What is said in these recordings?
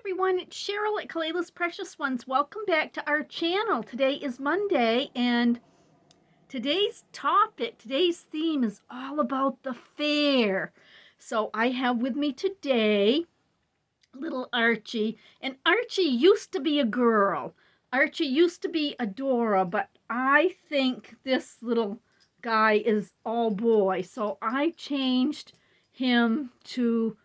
everyone, it's Cheryl at Kaleila's Precious Ones. Welcome back to our channel. Today is Monday, and today's theme is all about the fair. So I have with me today little Archie, and Archie used to be a girl. Archie used to be a Dora, but I think this little guy is all boy, so I changed him to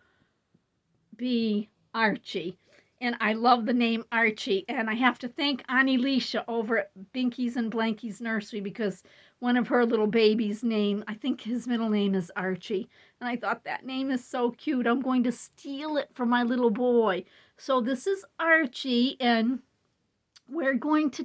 be Archie. And I love the name Archie. And I have to thank Annie Leisha over at Binky's and Blanky's Nursery because one of her little babies' name, I think his middle name is Archie. And I thought that name is so cute. I'm going to steal it for my little boy. So this is Archie, and we're going to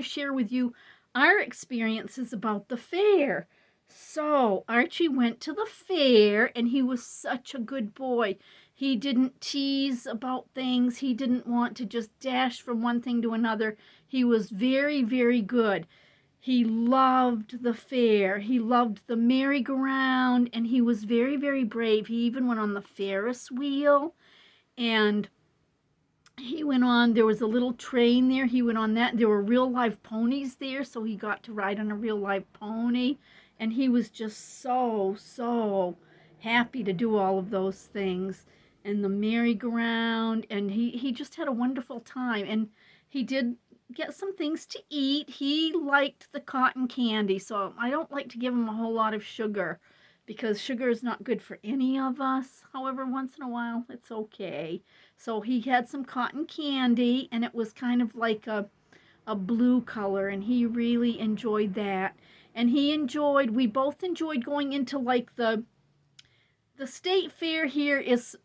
share with you our experiences about the fair. So Archie went to the fair, and he was such a good boy. He didn't tease about things. He didn't want to just dash from one thing to another. He was very, very good. He loved the fair. He loved the merry-go-round, and he was very, very brave. He even went on the Ferris wheel, and he went on, there was a little train there. He went on that. There were real live ponies there, so he got to ride on a real live pony. And he was just so, so happy to do all of those things. And the merry-go-round, and he just had a wonderful time. And he did get some things to eat. He liked the cotton candy, so I don't like to give him a whole lot of sugar because sugar is not good for any of us. However, once in a while, it's okay. So he had some cotton candy, and it was kind of like a blue color, and he really enjoyed that. And we both enjoyed going into like the state fair here is,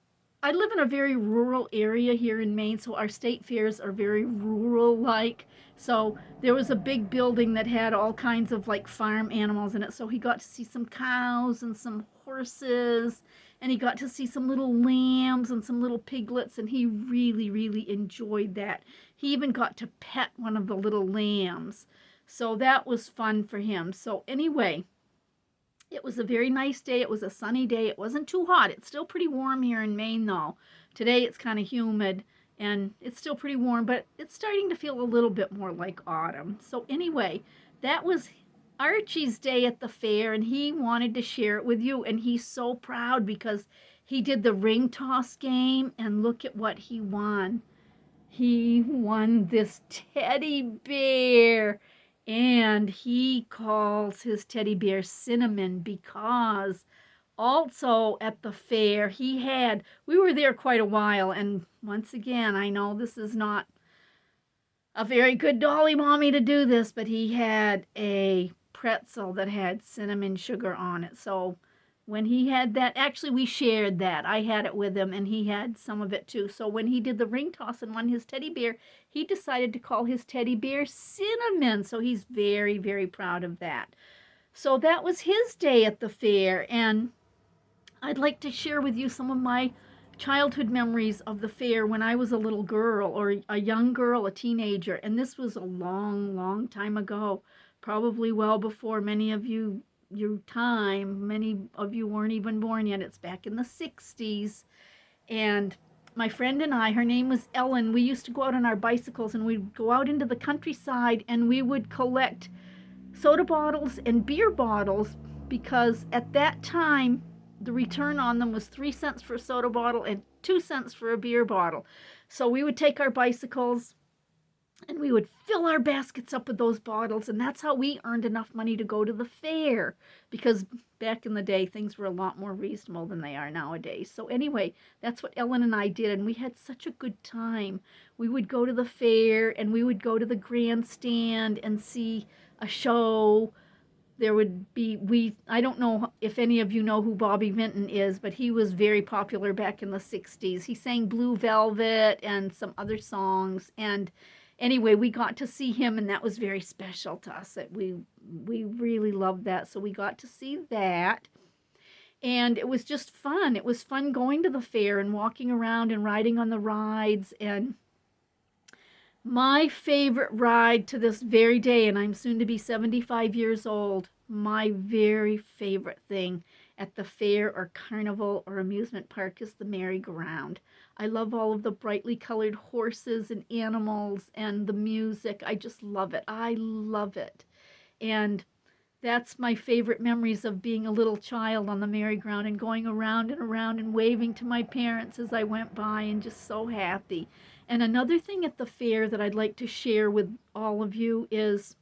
I live in a very rural area here in Maine, so our state fairs are very rural-like. So there was a big building that had all kinds of like farm animals in it. So he got to see some cows and some horses, and he got to see some little lambs and some little piglets, and he really, really enjoyed that. He even got to pet one of the little lambs. So that was fun for him. So anyway, it was a very nice day. It was a sunny day. It wasn't too hot. It's still pretty warm here in Maine, though. Today it's kind of humid, and it's still pretty warm, but it's starting to feel a little bit more like autumn. So anyway, that was Archie's day at the fair, and he wanted to share it with you, and he's so proud because he did the ring toss game, and look at what he won. He won this teddy bear. And he calls his teddy bear Cinnamon because also at the fair we were there quite a while, and once again, I know this is not a very good dolly mommy to do this, but he had a pretzel that had cinnamon sugar on it. So when he had that, actually we shared that. I had it with him, and he had some of it too. So when he did the ring toss and won his teddy bear, he decided to call his teddy bear Cinnamon. So he's very, very proud of that. So that was his day at the fair, and I'd like to share with you some of my childhood memories of the fair when I was a little girl, or a young girl, a teenager. And this was a long, long time ago, probably well before many of you your time. Many of you weren't even born yet. It's back in the 60s. And my friend and I, her name was Ellen, we used to go out on our bicycles, and we'd go out into the countryside, and we would collect soda bottles and beer bottles, because at that time the return on them was 3 cents for a soda bottle and 2 cents for a beer bottle. So we would take our bicycles and we would fill our baskets up with those bottles, and that's how we earned enough money to go to the fair, because back in the day things were a lot more reasonable than they are nowadays. So anyway, that's what Ellen and I did, and we had such a good time. We would go to the fair, and we would go to the grandstand and see a show. There would be, I don't know if any of you know who Bobby Vinton is, but he was very popular back in the 60s. He sang Blue Velvet and some other songs, and anyway, we got to see him, and that was very special to us. We really loved that, so we got to see that, and it was just fun. It was fun going to the fair and walking around and riding on the rides. And my favorite ride to this very day, and I'm soon to be 75 years old, my very favorite thing, at the fair or carnival or amusement park is the merry-go-round. I love all of the brightly colored horses and animals and the music. I just love it. I love it. And that's my favorite memories of being a little child on the merry-go-round and going around and around and waving to my parents as I went by and just so happy. And another thing at the fair that I'd like to share with all of you is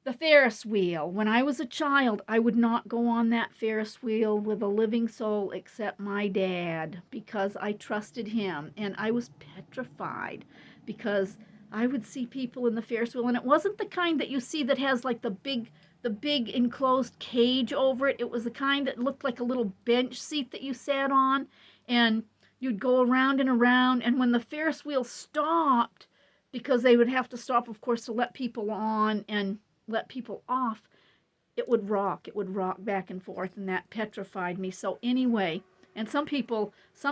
the Ferris wheel. When I was a child, I would not go on that Ferris wheel with a living soul except my dad because I trusted him, and I was petrified because I would see people in the Ferris wheel, and it wasn't the kind that you see that has like the big enclosed cage over it. It was the kind that looked like a little bench seat that you sat on, and you'd go around and around, and when the Ferris wheel stopped, because they would have to stop, of course, to let people on and let people off, it would rock. It would rock back and forth, and that petrified me. So anyway, and some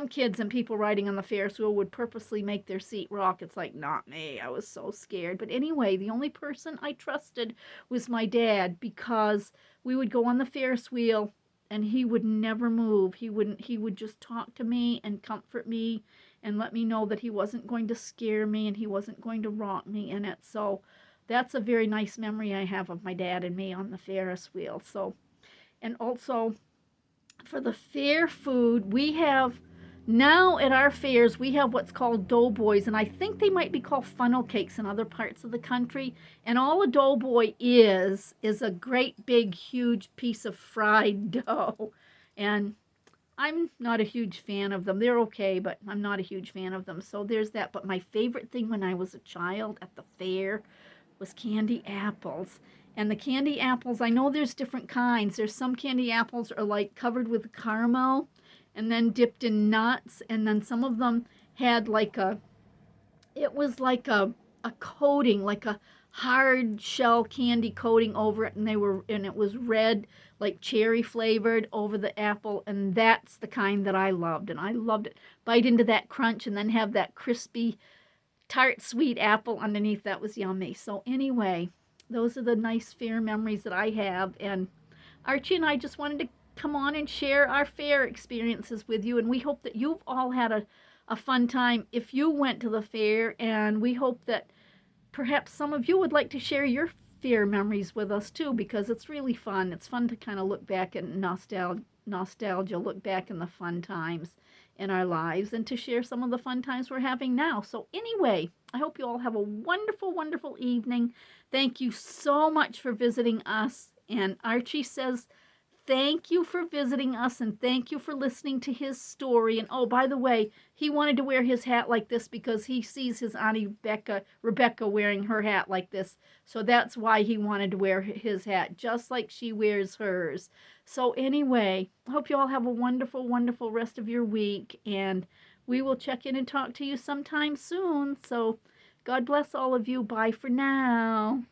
kids and people riding on the Ferris wheel would purposely make their seat rock. It's like, not me. I was so scared. But anyway, the only person I trusted was my dad because we would go on the Ferris wheel and he would never move. He would just talk to me and comfort me and let me know that he wasn't going to scare me and he wasn't going to rock me in it. So that's a very nice memory I have of my dad and me on the Ferris wheel. So, and also for the fair food, we have now at our fairs, we have what's called doughboys, and I think they might be called funnel cakes in other parts of the country. And all a doughboy is a great big huge piece of fried dough. And I'm not a huge fan of them. They're okay, but I'm not a huge fan of them. So there's that. But my favorite thing when I was a child at the fair was candy apples. And the candy apples, I know there's different kinds. There's some candy apples are like covered with caramel and then dipped in nuts. And then some of them had like it was like a coating, like a hard shell candy coating over it. And it was red, like cherry flavored over the apple. And that's the kind that I loved. And I loved it. Bite into that crunch and then have that crispy tart sweet apple underneath. That was yummy. So anyway, those are the nice fair memories that I have, and Archie and I just wanted to come on and share our fair experiences with you, and we hope that you've all had a fun time if you went to the fair, and we hope that perhaps some of you would like to share your fair memories with us too, because it's really fun. It's fun to kind of look back at nostalgia, look back in the fun times in our lives and to share some of the fun times we're having now. So anyway, I hope you all have a wonderful, wonderful evening. Thank you so much for visiting us. And Archie says, thank you for visiting us and thank you for listening to his story. And oh, by the way, he wanted to wear his hat like this because he sees his Auntie Rebecca wearing her hat like this. So that's why he wanted to wear his hat, just like she wears hers. So anyway, I hope you all have a wonderful, wonderful rest of your week. And we will check in and talk to you sometime soon. So God bless all of you. Bye for now.